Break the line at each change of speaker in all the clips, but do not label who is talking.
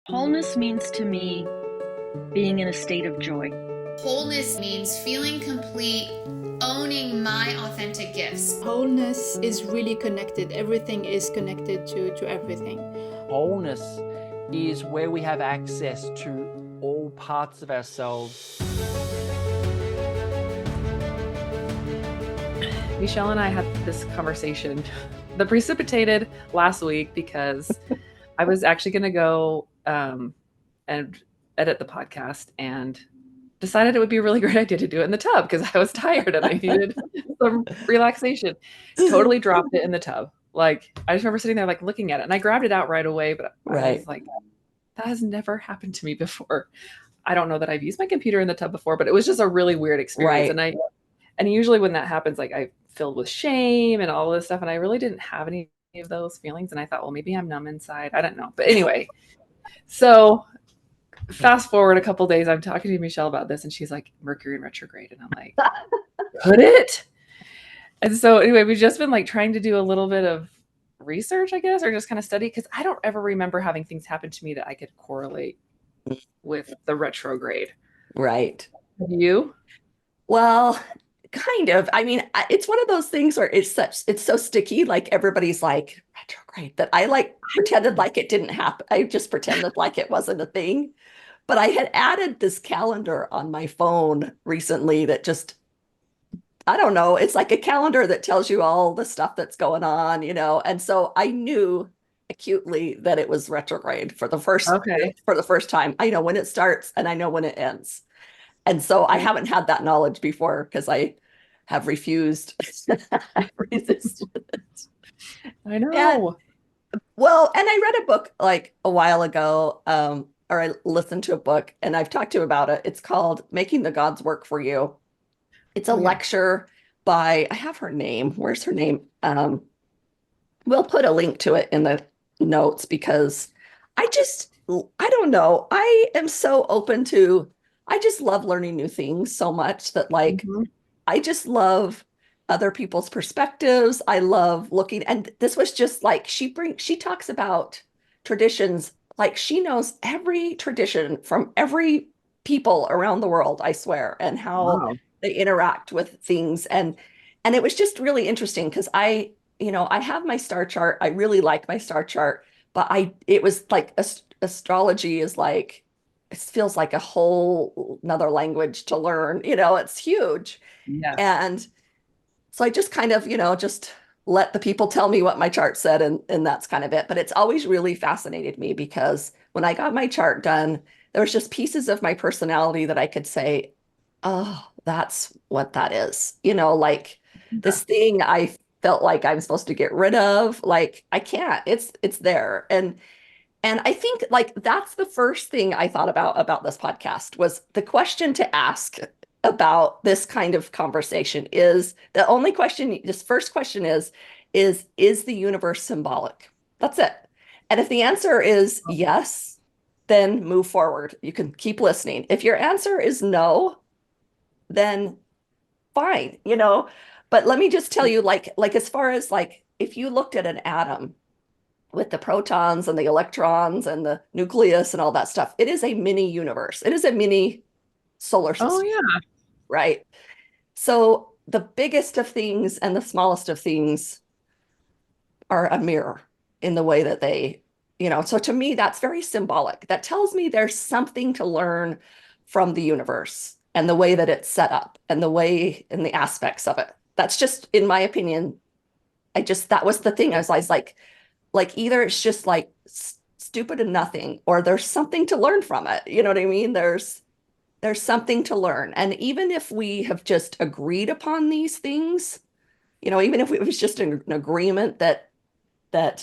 Wholeness means to me being in a state of joy.
Wholeness means feeling complete, owning my authentic gifts.
Wholeness is really connected. Everything is connected to everything.
Wholeness is where we have access to all parts of ourselves.
Mechelle and I had this conversation that precipitated last week because I was actually going to go and edit the podcast and decided it would be a really great idea to do it in the tub because I was tired and I needed some relaxation. Totally dropped it in the tub. Like, I just remember sitting there, like, looking at it, and I grabbed it out right away, but I was like, that has never happened to me before. I don't know that I've used my computer in the tub before, but it was just a really weird experience.
Right.
And usually when that happens, like, I filled with shame and all this stuff, and I really didn't have any of those feelings. And I thought, well, maybe I'm numb inside. I don't know. But anyway, so fast forward a couple days, I'm talking to Mechelle about this, and she's like, Mercury retrograde. And I'm like, could it? And so anyway, we've just been like trying to do a little bit of research, I guess, or just kind of study, because I don't ever remember having things happen to me that I could correlate with the retrograde.
Right.
Have you?
Well, kind of. I mean, it's one of those things where it's so sticky. Like everybody's like retrograde, that I like pretended like it didn't happen. I just pretended like it wasn't a thing. But I had added this calendar on my phone recently that just, I don't know, it's like a calendar that tells you all the stuff that's going on, you know? And so I knew acutely that it was retrograde for the first time. I know when it starts and I know when it ends. And so I haven't had that knowledge before because I have refused. I've resisted it.
I know.
And I read a book like a while ago, or I listened to a book, and I've talked to you about it. It's called Making the Gods Work for You. It's a lecture by, I have her name. Where's her name? We'll put a link to it in the notes because I don't know. I am so open to, I just love learning new things so much that like, I just love other people's perspectives. I love looking, and this was just like, she talks about traditions. Like she knows every tradition from every people around the world, I swear, and how they interact with things. And it was just really interesting because I have my star chart. I really like my star chart, but it was like astrology is like, it feels like a whole another language to learn, it's huge.
Yes.
And so I just kind of, just let the people tell me what my chart said, and that's kind of it. But it's always really fascinated me because when I got my chart done, there was just pieces of my personality that I could say, oh, that's what that is. Like this thing I felt like I'm supposed to get rid of, like I can't, it's there. And I think like that's the first thing I thought about this podcast was the question to ask about this kind of conversation is the only question. This first question is the universe symbolic? That's it. And if the answer is yes, then move forward. You can keep listening. If your answer is no, then fine, but let me just tell you, like as far as like, if you looked at an atom with the protons and the electrons and the nucleus and all that stuff, it is a mini universe. It is a mini solar system.
Oh, yeah.
Right. So the biggest of things and the smallest of things are a mirror in the way that they, so to me, that's very symbolic. That tells me there's something to learn from the universe and the way that it's set up and the way and the aspects of it. That's just, in my opinion, that was the thing. I was like either it's just like stupid and nothing, or there's something to learn from it. You know what I mean? There's something to learn. And even if we have just agreed upon these things, even if it was just an agreement that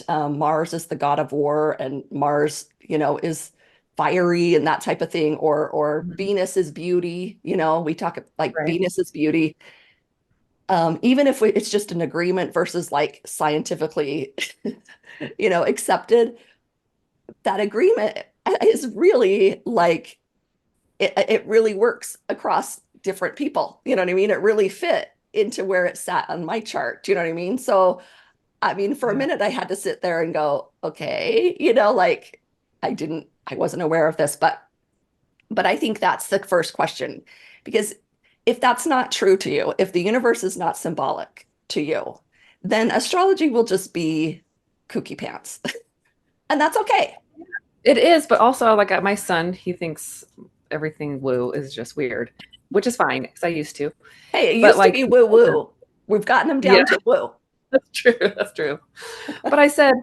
Mars is the god of war and Mars, is fiery and that type of thing, or Venus is beauty, we talk like Venus is beauty. Even if it's just an agreement versus like scientifically, accepted, that agreement is really like, it really works across different people. You know what I mean? It really fit into where it sat on my chart. Do you know what I mean? So, I mean, for a minute I had to sit there and go, okay, like I I wasn't aware of this, but I think that's the first question, because if that's not true to you, if the universe is not symbolic to you, then astrology will just be kooky pants. And that's okay.
It is, but also like my son, he thinks everything woo is just weird, which is fine because I used to.
Hey, it
But
used to
like,
be woo woo. We've gotten them
yeah,
down to woo.
that's true. That's true. But I said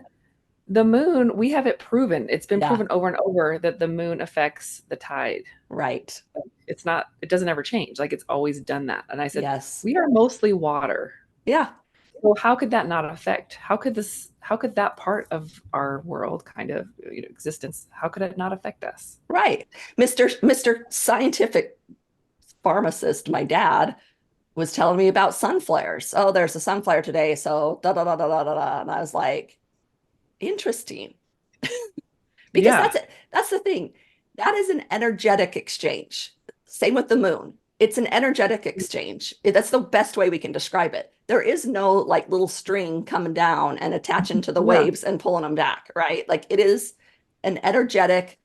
the moon, we have it proven. It's been
Yeah.
proven over and over that the moon affects the tide.
Right.
It's not, it doesn't ever change. Like it's always done that. And I said,
Yes.
we are mostly water.
Yeah.
Well, how could that not affect? How could that part of our world kind of, existence, how could it not affect us?
Right. Mr. Scientific Pharmacist, my dad, was telling me about sun flares. Oh, there's a sun flare today. So da da da da da da da. And I was like, interesting. Because
Yeah.
that's it. That's the thing. That is an energetic exchange. Same with the moon. It's an energetic exchange. That's the best way we can describe it. There is no like little string coming down and attaching to the
Yeah.
waves and pulling them back, right? Like it is an energetic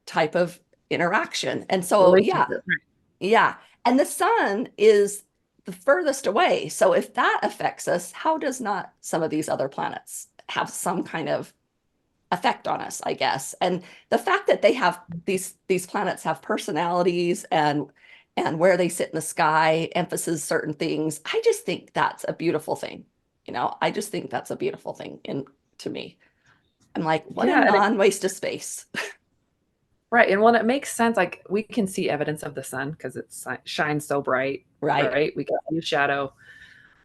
type of interaction. And so, yeah,
Relationship.
yeah. And the sun is the furthest away. So if that affects us, how does not some of these other planets have some kind of effect on us, I guess? And the fact that they have these planets have personalities and where they sit in the sky emphasizes certain things. I just think that's a beautiful thing. I just think that's a beautiful thing to me. I'm like, what
Yeah,
a non-waste of space.
right. And when it makes sense, like we can see evidence of the sun because it shines so bright,
Right.
right? We got new shadow.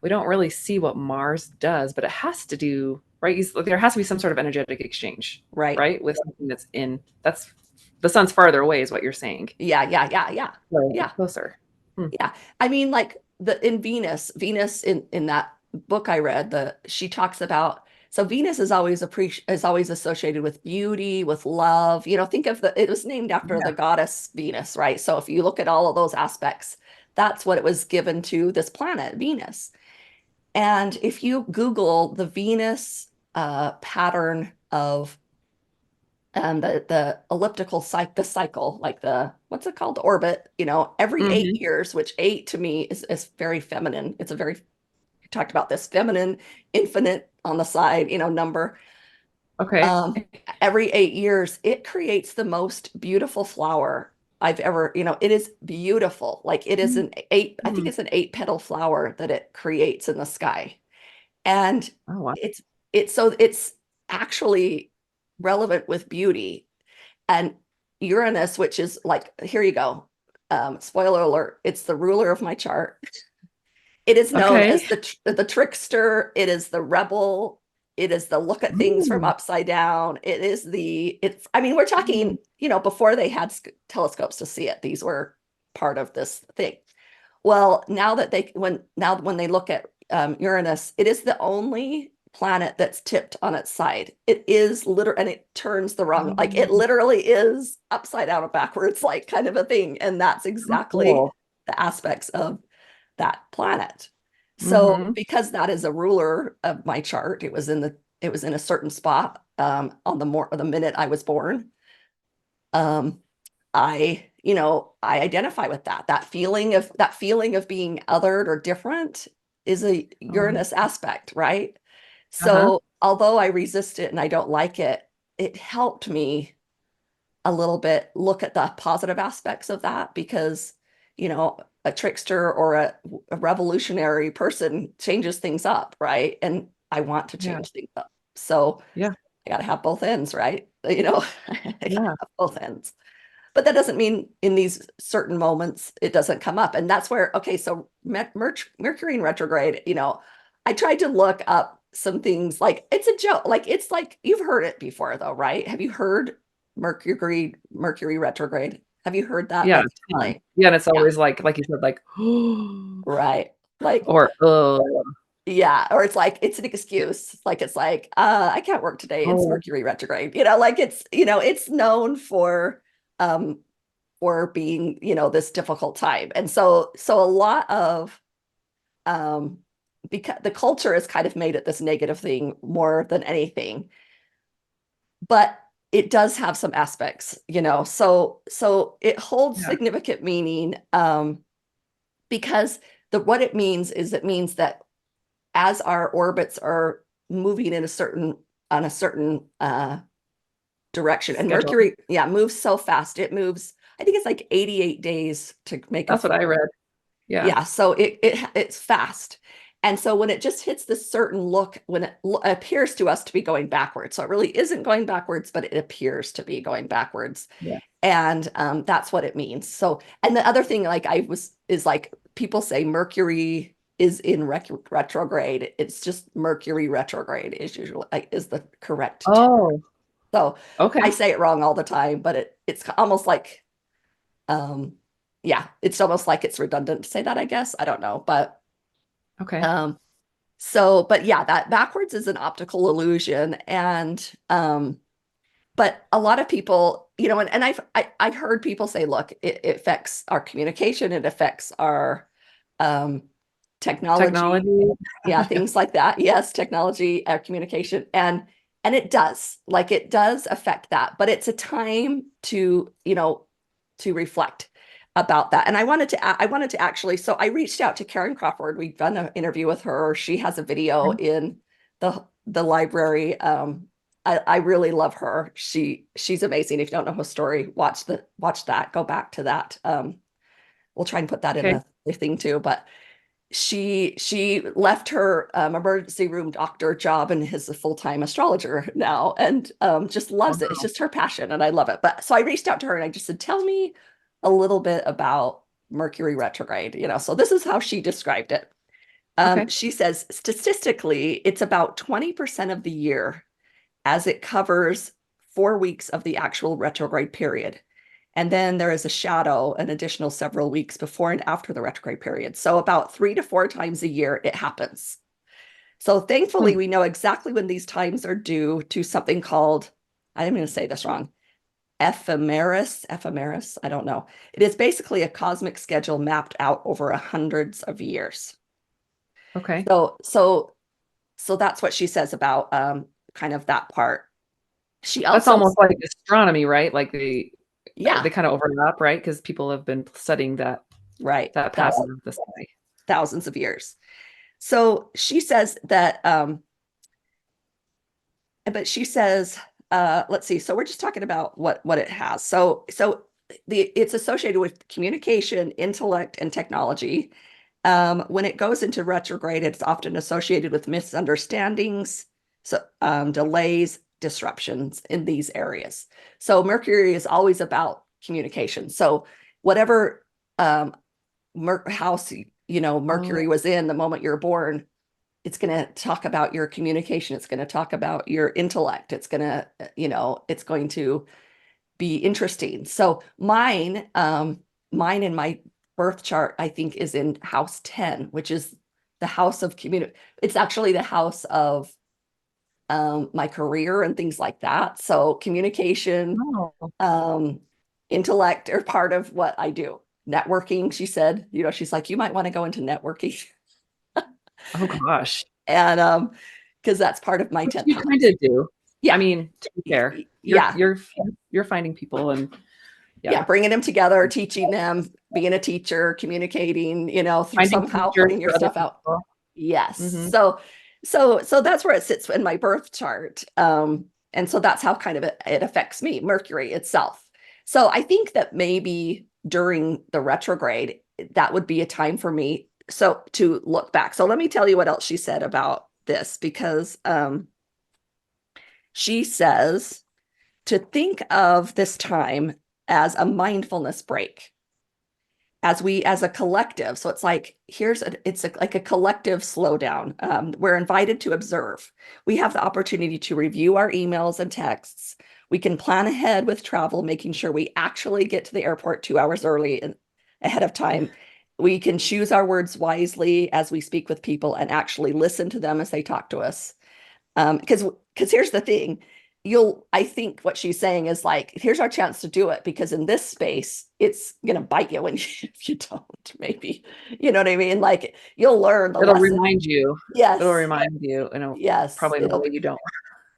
We don't really see what Mars does, but it has to do, right? There has to be some sort of energetic exchange,
Right.
right? With something that's the sun's farther away is what you're saying.
Yeah.
So
Yeah.
closer.
Yeah. I mean, like in Venus in that book I read, she talks about, so Venus is always associated with beauty, with love. Think of it was named after the goddess Venus, right? So if you look at all of those aspects, that's what it was given to this planet, Venus. And if you Google the Venus pattern of the elliptical cycle, like what's it called? The orbit, every 8 years, which 8 to me is very feminine. It's we talked about this feminine, infinite on the side, number.
Okay.
Every 8 years, it creates the most beautiful flower I've ever, it is beautiful. Like it is I think it's an 8-petal flower that it creates in the sky. And
Oh, wow.
it's actually relevant with beauty. And Uranus, which is like, here you go. Spoiler alert, it's the ruler of my chart. It is known as the trickster. It is the rebel. It is the look at things from upside down. I mean, we're talking, before they had telescopes to see it, these were part of this thing. Well, now when they look at Uranus, it is the only planet that's tipped on its side. It is and it turns the wrong, like it literally is upside down and backwards, like kind of a thing. And that's exactly the aspects of that planet. So because that is a ruler of my chart, it was in a certain spot on the minute I was born. I identify with that feeling of being othered or different is a Uranus aspect, right? So although I resist it and I don't like it, it helped me a little bit look at the positive aspects of that, because a trickster or a revolutionary person changes things up, right? And I want to change things up. So I got to have both ends, right? I gotta have both ends. But that doesn't mean in these certain moments it doesn't come up. And that's where, okay, so Mercury in retrograde, I tried to look up some things, like it's a joke. Like it's like, you've heard it before though, right? Have you heard Mercury retrograde? Have you heard that?
Yeah.
Like,
yeah. And it's always like you said, like,
right. Like,
or,
yeah. Or it's like, it's an excuse. Like, it's like, I can't work today. It's Mercury retrograde, like it's known for being, this difficult time. And so a lot of, because the culture has kind of made it this negative thing more than anything. But it does have some aspects, so it holds
Yeah.
significant meaning, because what it means is, it means that as our orbits are moving in a certain direction, and
Schedule.
Mercury, moves so fast. It moves, I think it's like 88 days to make
That's what I read. Yeah.
so it's fast. And so when it just hits this certain look, when it appears to us to be going backwards, so it really isn't going backwards, but it appears to be going backwards.
Yeah.
And that's what it means. So, and the other thing, like is like, people say Mercury is in retrograde. It's just Mercury retrograde is usually is the correct term.
Oh,
So
okay.
I say it wrong all the time, but it's almost like, it's almost like it's redundant to say that, I guess. I don't know, but
Okay.
but yeah, that backwards is an optical illusion. And but a lot of people, and I've heard people say, look, it affects our communication, it affects our technology. Yeah, things like that. Yes, technology, our communication, and it does, affect that, but it's a time to reflect about that. And I wanted to actually, so I reached out to Karen Crawford. We've done an interview with her. She has a video in the library. I really love her. She's amazing. If you don't know her story, watch that, go back to that. We'll try and put that in the thing too, but she left her emergency room doctor job and is a full-time astrologer now, and just loves it. It's just her passion, and I love it. But so I reached out to her and I just said, tell me a little bit about Mercury retrograde, so this is how she described it. She says, statistically, it's about 20% of the year, as it covers 4 weeks of the actual retrograde period. And then there is a shadow, an additional several weeks before and after the retrograde period. So about 3 to 4 times a year it happens. So thankfully, we know exactly when these times are due to something called, I'm going to say this wrong, ephemeris, I don't know. It is basically a cosmic schedule mapped out over hundreds of years.
Okay.
So that's what she says about kind of that part. She also,
that's almost like astronomy, right? Like they kind of overlap, right? Because people have been studying that,
right,
that pattern of the sky
thousands of years. So she says that, but she says, let's see. So we're just talking about what it has. So it's associated with communication, intellect, and technology. When it goes into retrograde, it's often associated with misunderstandings, delays, disruptions in these areas. So Mercury is always about communication. So whatever house Mercury was in the moment you're born, it's going to talk about your communication. It's going to talk about your intellect. It's going to, it's going to be interesting. So mine in my birth chart, I think, is in house 10, which is the house of community. It's actually the house of my career and things like that. So communication, intellect are part of what I do. Networking, she said, she's like, you might want to go into networking.
Oh gosh.
And because that's part of my 10th
you
house.
kind of do.
Yeah.
I mean, to be fair, you're finding people and
bringing them together, teaching them, being a teacher, communicating, through somehow putting your stuff out. Yes. Mm-hmm. So that's where it sits in my birth chart. And so that's how kind of it affects me, Mercury itself. So I think that maybe during the retrograde, that would be a time for me to look back. So let me tell you what else she said about this, because she says to think of this time as a mindfulness break, as a collective. So it's like, like a collective slowdown. We're invited to observe. We have the opportunity to review our emails and texts. We can plan ahead with travel, making sure we actually get to the airport 2 hours early and ahead of time. We can choose our words wisely as we speak with people and actually listen to them as they talk to us. Because here's the thing, I think what she's saying is like, here's our chance to do it, because in this space, it's going to bite you if you don't, maybe, you know what I mean? Like, you'll learn the
It'll
lesson.
remind you.
Yes.
It'll remind you,
yes.
Probably in a way you don't.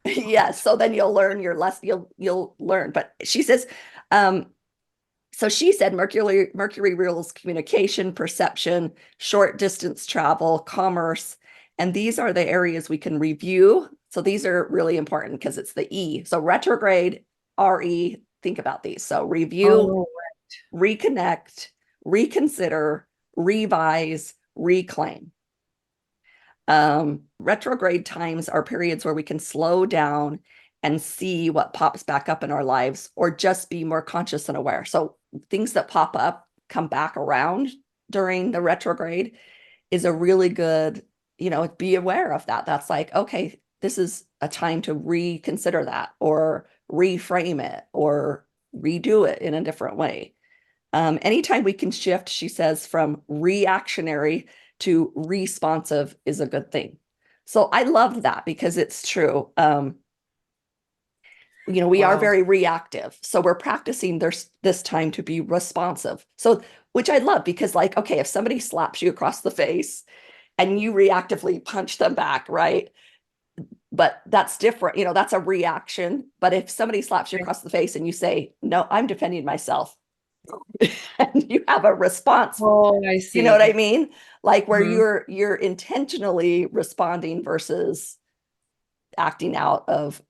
Yes. So then you'll learn your lesson. You'll learn. But she says, so she said Mercury rules communication, perception, short distance travel, commerce, and these are the areas we can review. So these are really important because it's the E. So retrograde, RE, think about these. So review, reconnect, reconsider, revise, reclaim. Retrograde times are periods where we can slow down and see what pops back up in our lives, or just be more conscious and aware. So things that pop up come back around during the retrograde is a really good, be aware of that. That's like, okay, this is a time to reconsider that, or reframe it, or redo it in a different way. Anytime we can shift, she says, from reactionary to responsive is a good thing. So I love that because it's true. We are very reactive. So we're practicing this time to be responsive. So, which I love because, like, okay, if somebody slaps you across the face and you reactively punch them back, right? But that's different. That's a reaction. But if somebody slaps you across the face and you say, no, I'm defending myself, and you have a response.
Oh, I see.
You know what I mean? Like where you're intentionally responding versus acting out of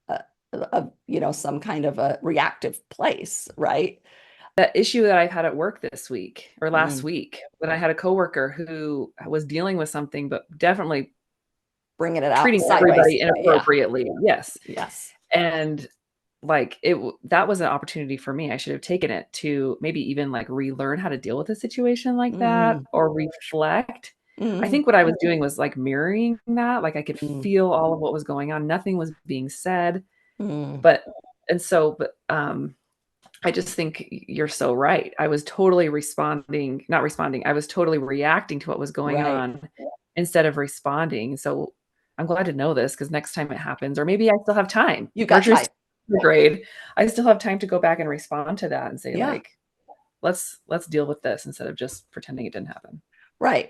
some kind of a reactive place, right?
That issue that I've had at work this week or last week, when I had a coworker who was dealing with something, but definitely
bringing it out,
treating everybody inappropriately. Yeah. Yes. And like that was an opportunity for me. I should have taken it to maybe even like relearn how to deal with a situation like that, or reflect. I think what I was doing was like mirroring that. Like I could feel all of what was going on. Nothing was being said. But I just think you're so right. I was totally not responding. I was totally reacting to what was going on instead of responding. So I'm glad to know this because next time it happens, or maybe I still have time.
You got time.
Grade. I still have time to go back and respond to that and say, like, let's deal with this instead of just pretending it didn't happen.
Right.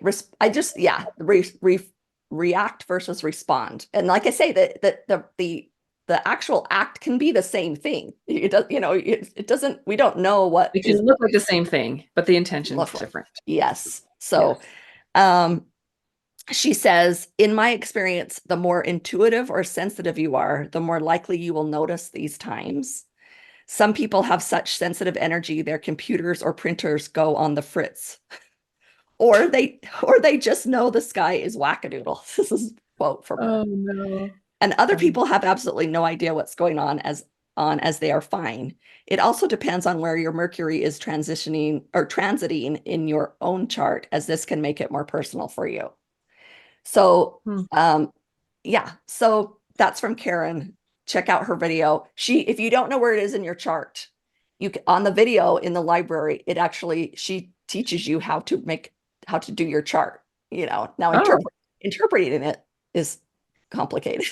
React versus respond. And like I say, the actual act can be the same thing. It does, it doesn't, we don't know what
it can look like the same thing, but the intention is different.
Yes. So, she says, in my experience, the more intuitive or sensitive you are, the more likely you will notice these times. Some people have such sensitive energy, their computers or printers go on the fritz. Or they just know the sky is wackadoodle. This is a quote from her.
Oh, no.
And other people have absolutely no idea what's going on as they are fine. It also depends on where your Mercury is transiting in your own chart, as this can make it more personal for you. So, so that's from Karen. Check out her video. If you don't know where it is in your chart, on the video in the library, she teaches you how to do your chart. Now interpreting it is complicated,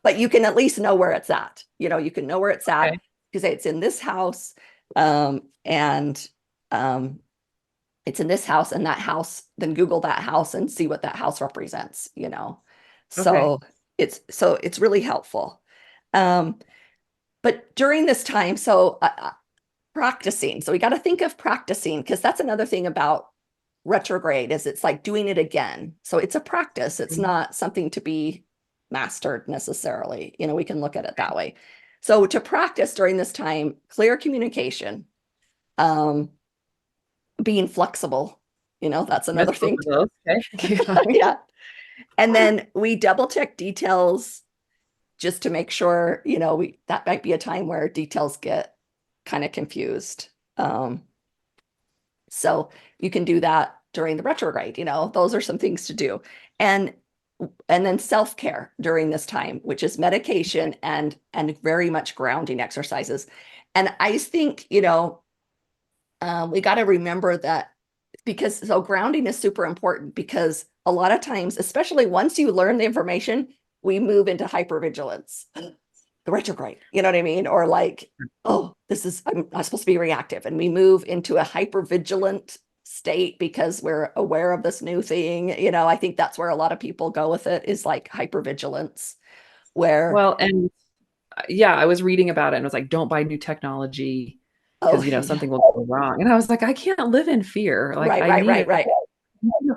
but you can at least know where it's at. You can know where it's at because it's in this house, and it's in this house and that house. Then Google that house and see what that house represents. So it's really helpful. But during this time, practicing. So we got to think of practicing, because that's another thing about retrograde is it's like doing it again. So it's a practice. It's not something to be mastered necessarily. We can look at it that way. So to practice during this time, clear communication, being flexible, that's another thing. Yeah. And then we double check details just to make sure, that might be a time where details get kind of confused. So you can do that during the retrograde, those are some things to do. And then self-care during this time, which is medication and very much grounding exercises. And I think, we got to remember that, because grounding is super important, because a lot of times, especially once you learn the information, we move into hypervigilance, the retrograde, you know what I mean? Or like, oh, I'm not supposed to be reactive. And we move into a hypervigilant state because we're aware of this new thing. I think that's where a lot of people go with it, is like hypervigilance. where,
Well, and yeah, I was reading about it and was like, don't buy new technology
oh,
because, you know,
yeah.
something will go wrong. And I was like, I can't live in fear. Like
Right,
I
right,
need
right, right,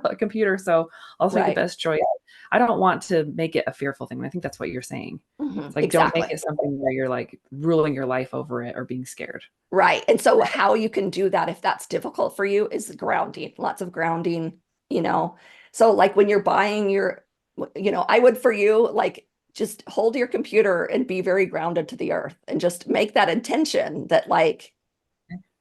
a computer, so I'll make the
right.
best choice. I don't want to make it a fearful thing. I think that's what you're saying. It's like, don't make
Exactly.
it something where you're like ruling your life over it or being scared.
Right. And so how you can do that if that's difficult for you is grounding, lots of grounding, you know. So like when you're buying your, you know, I would for you, like just hold your computer and be very grounded to the earth and just make that intention that like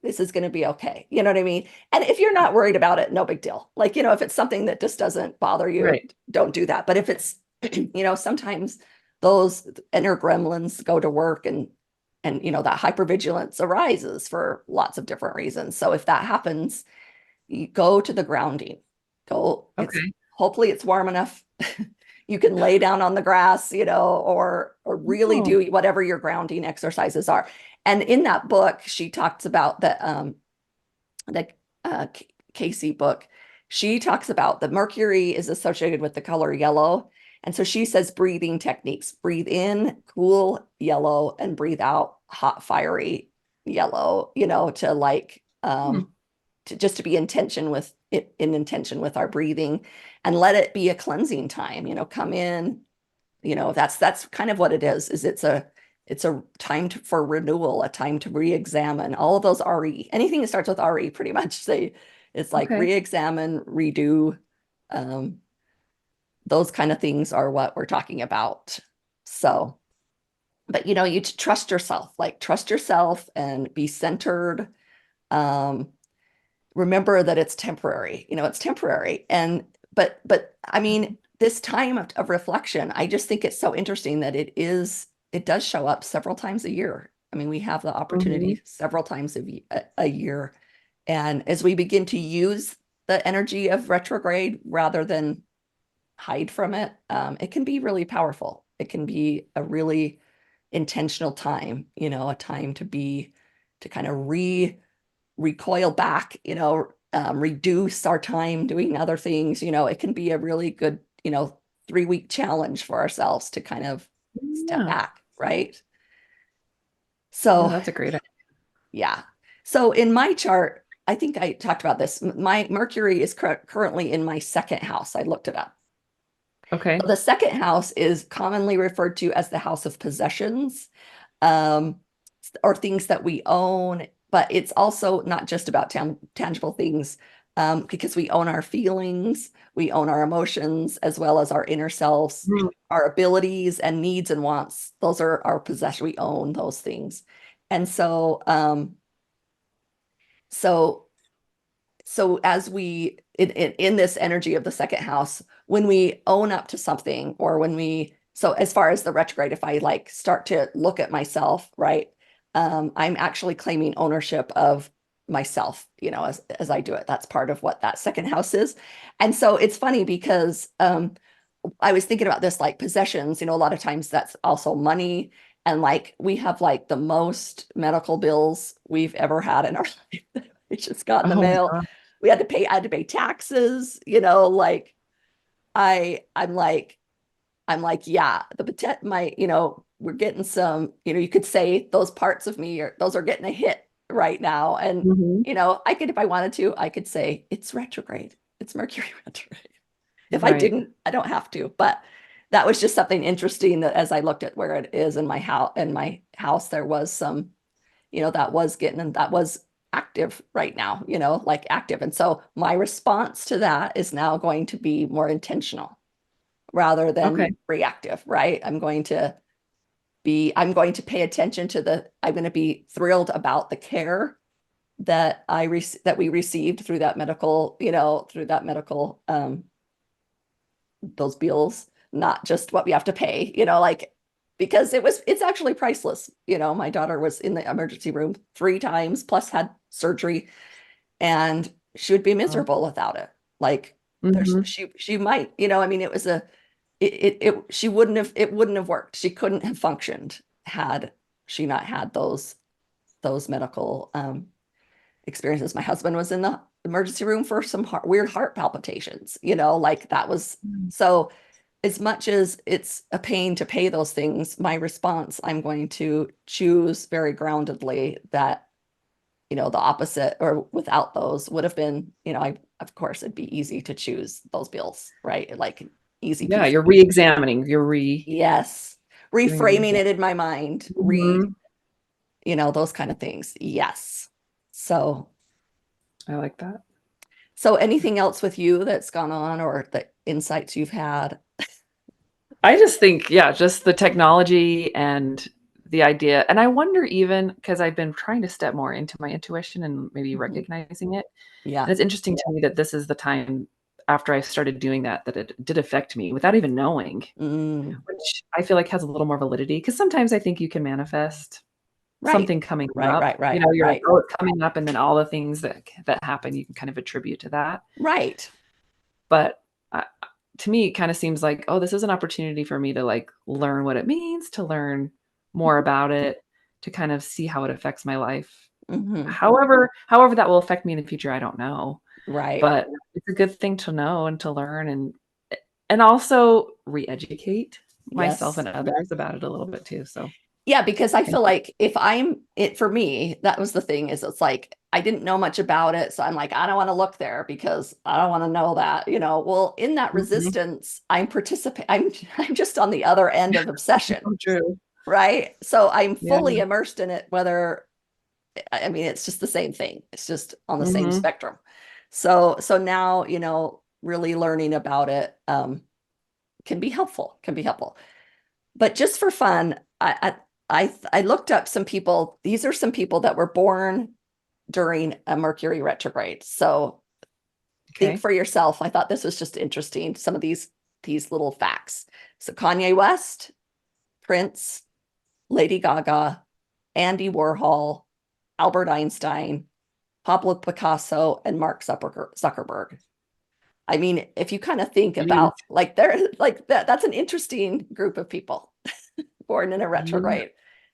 this is going to be okay. You know what I mean? And if you're not worried about it, no big deal. Like, you know, if it's something that just doesn't bother you,
Right.
don't do that. But if it's, you know, sometimes those inner gremlins go to work and you know, that hypervigilance arises for lots of different reasons. So if that happens, you go to the grounding. Go, it's
Okay.
hopefully it's warm enough. You can lay down on the grass, you know, or really
Oh,
do whatever your grounding exercises are. And in that book, she talks about the Casey book. She talks about the Mercury is associated with the color yellow. And so she says breathing techniques, breathe in, cool yellow, and breathe out hot, fiery yellow, you know, to like,
hmm.
to just to be intention with it in intention with our breathing and let it be a cleansing time, you know, come in, you know, that's kind of what it is it's a time for renewal, a time to re-examine all of those anything that starts with RE pretty much say it's like
Okay.
re-examine, redo. Um, those kind of things are what we're talking about. So, but you know, you trust yourself, like trust yourself and be centered. Um, remember that it's temporary, you know, it's temporary. And, but I mean, this time of reflection, I just think it's so interesting that it does show up several times a year. I mean, we have the
Mhm.
opportunity several times a year. And as we begin to use the energy of retrograde rather than hide from it, it can be really powerful. It can be a really intentional time, you know, a time to kind of recoil back, you know, reduce our time doing other things. You know, it can be a really good, you know, 3-week challenge for ourselves to kind of step
Yeah.
back, right?
Yeah,
So,
that's a great idea.
yeah. So in my chart, I think I talked about this. My Mercury is currently in my second house. I looked it up.
Okay.
The second house is commonly referred to as the house of possessions, um, or things that we own, but it's also not just about tangible things, because we own our feelings, we own our emotions, as well as our inner selves,
Mm.
our abilities and needs and wants. Those are our possession. We own those things. And so so as we in this energy of the second house, when we own up to something or when we so as far as the retrograde, if I like start to look at myself, right, I'm actually claiming ownership of myself, you know, as I do it. That's part of what that second house is. And so it's funny because I was thinking about this like possessions, you know, a lot of times that's also money. And like we have like the most medical bills we've ever had in our life. We just got in the
Oh my
mail.
God.
I had to pay taxes, you know, like I'm like, yeah, my, you know, we're getting some, you know, you could say those parts of me those are getting a hit right now. And,
Mhm.
you know, I could, if I wanted to, I could say it's retrograde. It's Mercury retrograde. If I
Right.
didn't, I don't have to, but that was just something interesting that as I looked at where it is in my house, there was some, you know, that was active right now, you know, like active. And so my response to that is now going to be more intentional rather than
Okay.
reactive, right? I'm going to pay attention to I'm going to be thrilled about the care that that we received through that medical, you know, those bills, not just what we have to pay, you know, like because it's actually priceless. You know, my daughter was in the emergency room 3 times plus had surgery and she would be
Wow.
miserable without it. Like
Mhm.
she might, you know, I mean it was she wouldn't have it wouldn't have worked. She couldn't have functioned had she not had those medical experiences. My husband was in the emergency room for some weird heart palpitations, you know, like that was
Mm.
so as much as it's a pain to pay those things, my response, I'm going to choose very groundedly that, you know, the opposite or without those would have been, you know, of course it'd be easy to choose those bills, right? Like easy
Yeah,
peasy.
you're re-examining.
Yes. Reframing it in my mind,
Mhm.
you know, those kind of things. Yes. So
I like that.
anything else with you that's gone on or the insights you've had?
I just think, yeah, just the technology and the idea. And I wonder even because I've been trying to step more into my intuition and maybe
Mhm.
recognizing it.
Yeah.
And it's interesting to me that this is the time after I started doing that it did affect me without even knowing,
Mm,
which I feel like has a little more validity because sometimes I think you can manifest
right.
something coming
Right,
up.
right, right,
You know, you're like,
right,
oh, it's coming up, and then all the things that happen, you can kind of attribute to that.
right.
But to me, it kind of seems like, oh, this is an opportunity for me to like learn what it means, to learn more about it, to kind of see how it affects my life.
Hmm.
However that will affect me in the future, I don't know.
Right.
But it's a good thing to know and to learn and also re-educate myself
Yes.
and others about it a little bit too. So
Yeah, because I feel like if I'm it for me, that was the thing is it's like I didn't know much about it. So I'm like, I don't want to look there because I don't want to know that, you know. Well, in that
mhm.
resistance, I'm just on the other end of obsession,
So true.
right? So I'm
Yeah.
fully immersed in it, whether I mean it's just the same thing. It's just on the same
Mhm.
spectrum. So now, you know, really learning about it can be helpful, But just for fun, I looked up some people. These are some people that were born during a Mercury retrograde. So think
Okay.
for yourself. I thought this was just interesting. Some of these little facts. So Kanye West, Prince, Lady Gaga, Andy Warhol, Albert Einstein, Pablo Picasso, and Mark Zuckerberg. I mean, if you kind of think
Jeez.
about like they're like that's an interesting group of people born in a
Yeah.
retrograde.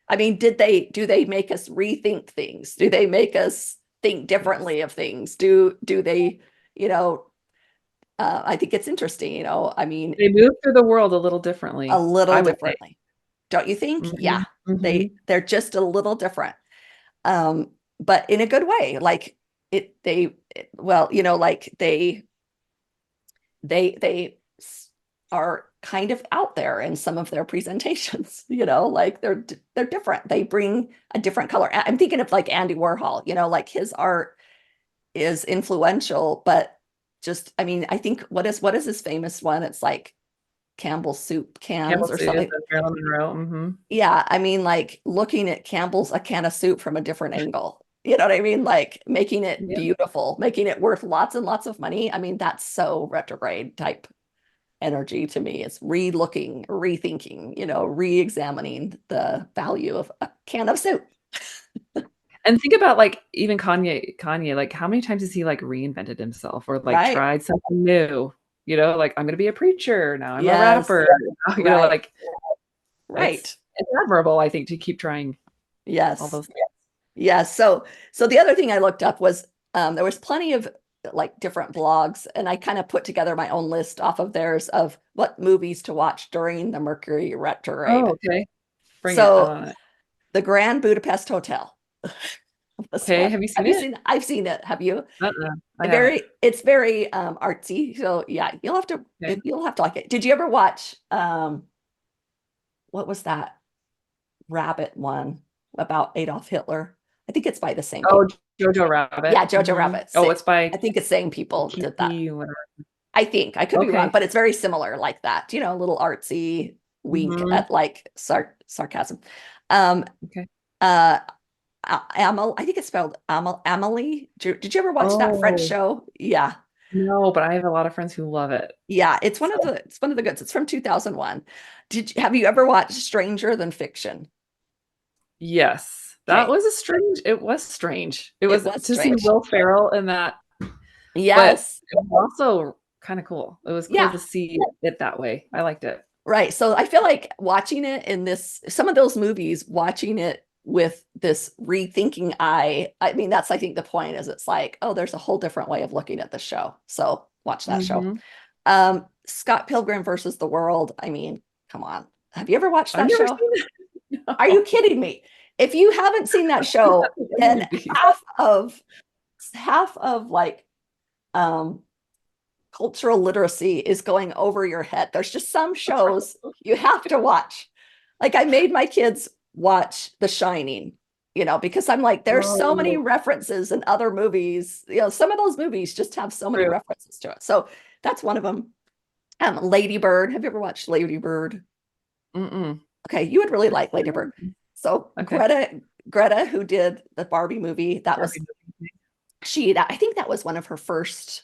I mean, do they make us rethink things? Do they make us think
Yes.
differently of things? Do they, you know, I think it's interesting, you know, I mean,
They move through the world a little
a
differently,
little
I would say.
differently. Don't you think? Yeah.
Mhm. Mhm.
They're just a little different. But in a good way. Like well, you know, like they are kind of out there in some of their presentations, you know, like they're different. They bring a different color. I'm thinking of like Andy Warhol, you know, like his art is influential, but just I mean, I think what is his famous one? It's like Campbell's soup cans
Campbell
or
Soup
something.
and Marilyn Monroe. Mhm.
Yeah, I mean, like looking at Campbell's a can of soup from a different angle. You know what I mean? Like making it
Yep.
beautiful, making it worth lots and lots of money. I mean, that's so retrograde type energy to me. It's re-looking, rethinking, you know, re-examining the value of a can of soup.
And think about, like, even Kanye, like, how many times has he, like, reinvented himself or, like,
Right?
tried something new? You know, like, "I'm gonna be a preacher, now I'm a
Yes.
rapper." You know,
Right.
like,
Right.
it's admirable, I think, to keep trying all
Yes.
those things.
Yeah. So the other thing I looked up was there was plenty of like different blogs, and I kind of put together my own list off of theirs of what movies to watch during the Mercury retrograde.
Oh, okay. Bring it, I
So
want it.
the Grand Budapest Hotel. This
Okay,
one.
have you seen
Have you
it?
seen it? I've seen it. Have you?
Uh-uh, I haven't.
It's very artsy. So yeah,
Okay.
you'll have to like it. Did you ever watch what was that rabbit one about Adolf Hitler? I think it's by the same
Oh,
people.
Jojo Rabbit.
Yeah, Jojo
Mhm.
Rabbit.
Oh, it's by
I think it's same people did that.
Kiki, whatever.
I think I could be wrong,
Okay.
but it's very similar like that. You know, a little artsy wink
Mhm.
at like sarcasm. Um,
Okay.
uh, I think it's spelled Amelie. Did you ever watch that French
Oh,
show? Yeah.
no, but I have a lot of friends who love it.
Yeah,
So
it's one of the goods. It's from 2001. Have you ever watched Stranger Than Fiction?
yes, that
Okay.
was it was strange. It
It
was
was
to see
strange.
Will Ferrell in that, but
Yes.
it was also kinda cool. It was cool
Yeah.
to see it that way. I liked it.
Right. So I feel like watching it in this, some of those movies, watching it with this rethinking eye. I mean, that's, I think the point is it's like, oh, there's a whole different way of looking at the show. So watch that show.
Mhm.
Scott Pilgrim versus the World. I mean, come on. Have you ever watched
I've
that
never
show?
seen it. No.
Are you kidding me? If you haven't seen that show, then half of like cultural literacy is going over your head. There's just some shows you have to watch. Like I made my kids watch The Shining, because I'm like, there's so many references in other movies. Some of those movies just have so many references to it. So that's one of them. Lady Bird. Have you ever watched Lady Bird?
Mm-mm.
Okay, you would really like Lady Bird. So Greta, who did the Barbie movie, I think that was one of her first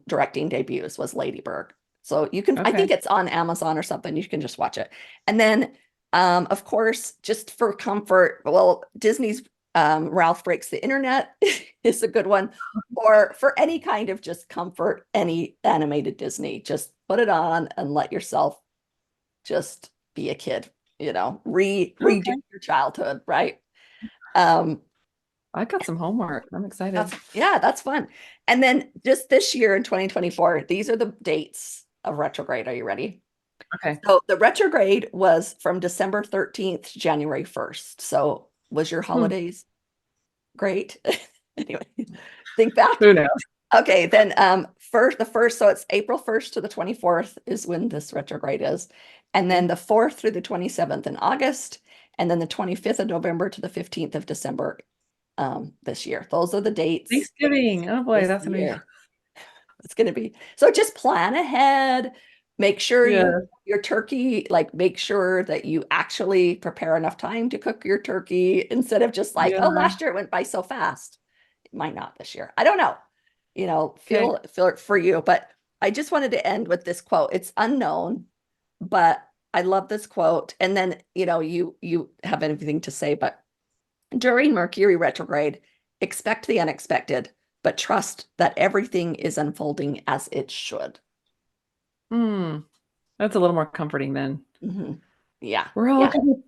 directing debuts was Lady Bird. So you can, I think it's on Amazon or something. You can just watch it. And then, of course, just for comfort, well, Disney's Ralph Breaks the Internet is a good one. Or for any kind of just comfort, any animated Disney, just put it on and let yourself just be a kid, redo your childhood, right?
I got some homework. I'm excited.
That's fun. And then just this year in 2024, these are the dates of retrograde. Are you ready?
Okay.
So the retrograde was from December 13th to January 1st. So was your holidays great? Anyway, think back.
Who knows?
Okay, then so it's April 1st to the 24th is when this retrograde is. And then the 4th through the 27th in August, and then the 25th of November to the 15th of December this year. Those are the dates.
Thanksgiving. Oh boy, that's amazing.
It's going to be. So just plan ahead. Make sure your turkey, like make sure that you actually prepare enough time to cook your turkey instead of just like, oh, last year it went by so fast. It might not this year. I don't know. Feel it for you. But I just wanted to end with this quote. It's unknown, but I love this quote. And then, you have anything to say, but during Mercury retrograde, expect the unexpected, but trust that everything is unfolding as it should.
That's a little more comforting then.
Mm-hmm. Yeah.
We're all going to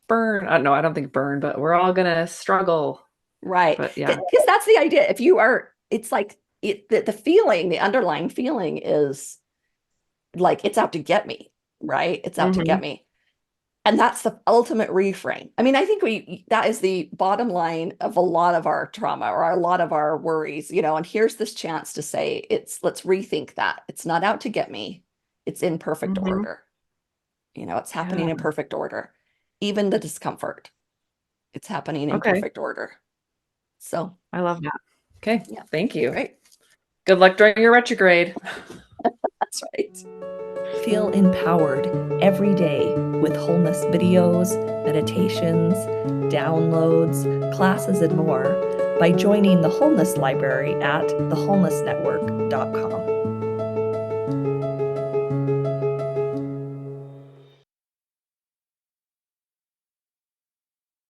burn. No, I don't think burn, but we're all going to struggle.
Right.
But yeah.
Because that's the idea. If you are, it's like the feeling, the underlying feeling is like, it's out to get me, right? It's out to get me. And that's the ultimate reframe. I mean, I think that is the bottom line of a lot of our trauma or a lot of our worries, and here's this chance to say, let's rethink that. It's not out to get me. It's in perfect order. It's happening in perfect order. Even the discomfort, it's happening in perfect order. So
I love that. Okay.
Yeah.
Thank you.
Great.
Good luck during your retrograde.
That's right.
Feel empowered every day with wholeness videos, meditations, downloads, classes, and more by joining the Wholeness Library at thewholenessnetwork.com.